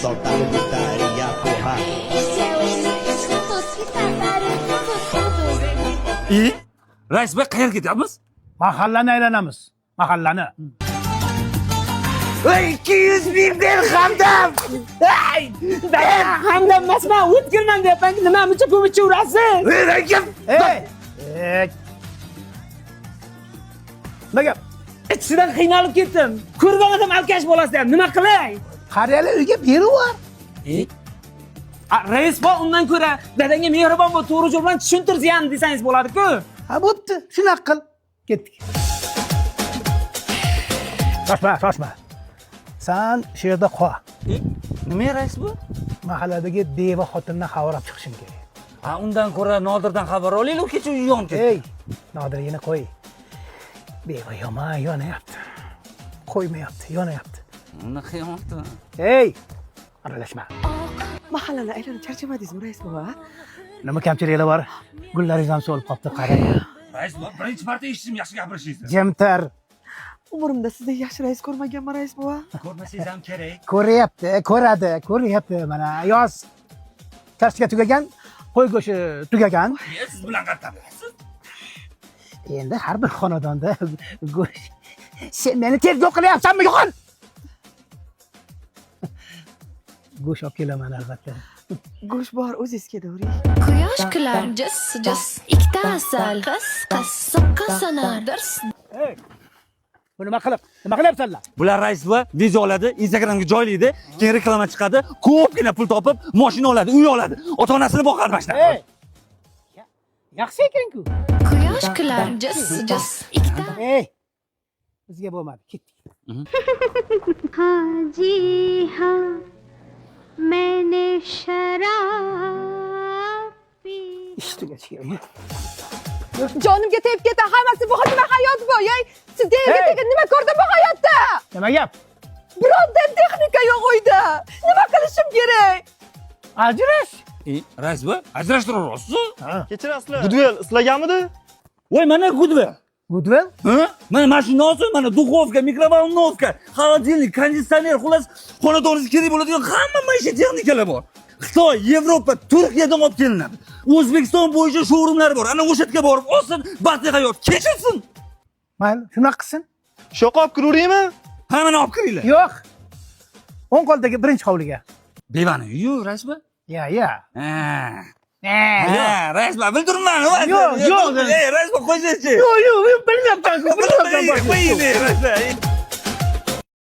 solta a gritaria, porra. Rais bey qayerga ketyapmiz? Mahallani aylanamiz. Mahallani. 200 ming dirhamdan. Hamda emasman, o'tkirman deyapman. Nima muncha ko'micha urasiz? Ey! Nima gap? Ichidan qiynalib ketdim. Ko'rgan odam alkash bolasi ham nima qilay? Qariyalar uyga berib Rais bor, undan ko'ra dadangga mehribon bo'lib, to'g'ri yo'l bilan tushuntirsan desangiz bo'ladi-ku. Ha, bo'pti. Shunaqa qil. Ketdik. Shoshma. Sen shu yerda qol. Nima rais bu? Mahalladagi beva xotindan xabar olib chiqishim kerak. Ha, undan ko'ra Nodirdan xabar olaylik, u kecha uyi yonib ketdi. Ey, Nodirgina qo'y. Beva yonayapti. Qo'ymayapti, yonayapti. Uni qiyomatmi? Ey! Aralashma. Mahallani aylanib charchamadingizmi, rais bova? Nima kamchiliklar bor? Gullaringiz ham so'lib qolibdi, qarang. Rais bor, birinchi marta eshitdim yaxshi gapirishingizni. Jemtar. Umrimda sizdek yaxshi rais ko'rmaganman, rais bova. Ko'rmasangiz ham kerak. Ko'ryapti. Mana yoz kartoshka tugagan, qo'y go'shti tugagan. Siz bilan qatnashasiz. Endi har bir xonadonda go'sht. Sen meni tergov qilyapsanmi, yo'qol? Go'sht olib kelaman albatta. Go'sht bor, o'zingiz kelavering. Quyosh kular jis ikkita asal qas soqqa sanar Hey! Bu nima qilyapsanlar? Bular rais va video oladi, Instagramga joylaydi, keyin reklama chiqadi, ko'pgina pul topib, mashina oladi, uy oladi, ota-onasini boqadi bashlar. Hey! Yaxshi ekan-ku. Quyosh kular jis ikkita Hey! Bizga bo'lmadi, ketdik. जी हाँ मैंने शराब P Ishtiga chiqay. Jonimga tegib ketdi, hammasi bu nima hayot bu? Siz deyga nima ko'rdingiz bu hayotda? Nima gap? Bironta texnika yo'q uyda. Nima qilishim kerak? Ajrash. Rais va ajrashtirasiz? Kechirasizlar. Gudvel islaganmidi? Voy, mana Goodwill. Goodwill? Ha? Mana mashina olsin, mana duxovka, mikrovolnovka, холодильник, konditsioner, xullas, xonadoningizga kerak bo'ladigan hamma maishiy texnikalar bor. Xitoy, Yevropa, Turkiyadan olib kelinadi. O'zbekiston bo'yicha showroomlari bor. Ana o'sha yerga borib olsin, baxtli hayot kechirsin. Mayli, shunaqa qilsin. Shoqqa olib kiraveraymi? Hammani olib kiringlar. Yo'q. O'ng qo'ldagi birinchi hovliga. Bevani uyi, raisba? Ya. Ha, raisba, bildirman. Yo'q. Raisba, qo'yingchi. Yo'q, bilmayapman. Qo'ying, raisba.